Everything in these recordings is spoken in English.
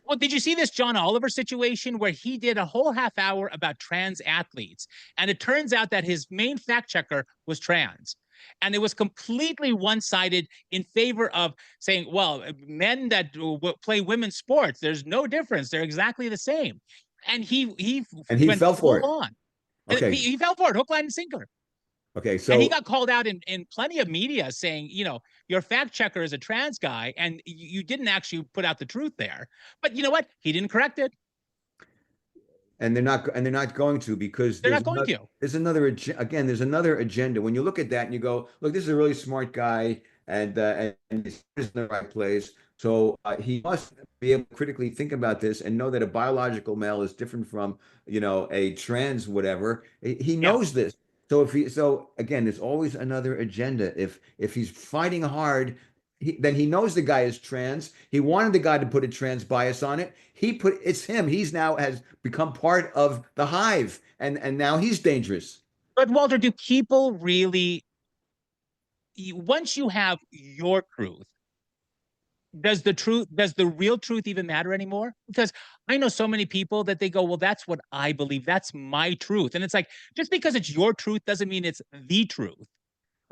Well, did you see this John Oliver situation where he did a whole half hour about trans athletes? And it turns out that his main fact checker was trans. And it was completely one sided in favor of saying, well, men that play women's sports, there's no difference. They're exactly the same. And he And he went fell for it. full on. And Okay. he fell for it, hook, line, and sinker. Okay. And he So, got called out in plenty of media saying, your fact checker is a trans guy, and you didn't actually put out the truth there. But you know what? He didn't correct it. and they're not going to, because They're not going to. there's another agenda. When you look at that and you go, look, this is a really smart guy, and he's in the right place. So he must be able to critically think about this and know that a biological male is different from, a trans whatever. He Yeah. knows this. So again, there's always another agenda. If he's fighting hard, then he knows the guy is trans. He wanted the guy to put a trans bias on it. It's him. He's now has become part of the hive, and now he's dangerous. But Walter, do people really, once you have your truth, does the real truth even matter anymore? Because I know so many people that they go, well, that's what I believe. That's my truth. And it's like, just because it's your truth doesn't mean it's the truth.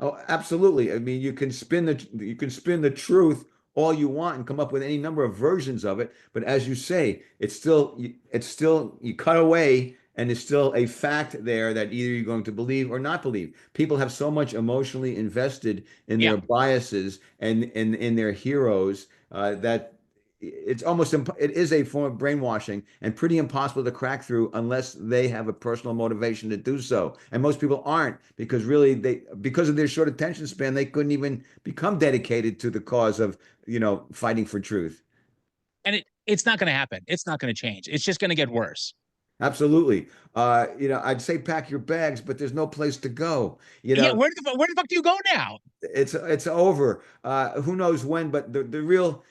Oh, absolutely. I mean, you can spin the truth all you want and come up with any number of versions of it, but as you say, it's still you cut away, and it's still a fact there that either you're going to believe or not believe. People have so much emotionally invested in Yeah. their biases and in their heroes, that it is a form of brainwashing and pretty impossible to crack through unless they have a personal motivation to do so. And most people aren't, because really because of their short attention span, they couldn't even become dedicated to the cause of, fighting for truth. And it's not going to happen. It's not going to change. It's just going to get worse. Absolutely. I'd say pack your bags, but there's no place to go. Yeah. Where the fuck do you go now? It's over. Who knows when? But the real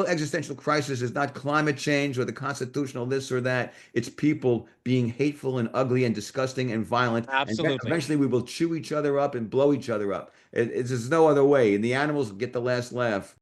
existential crisis is not climate change or the constitutional this or that. It's people being hateful and ugly and disgusting and violent, and then Absolutely. eventually we will chew each other up and blow each other up. There's no other way, and the animals get the last laugh.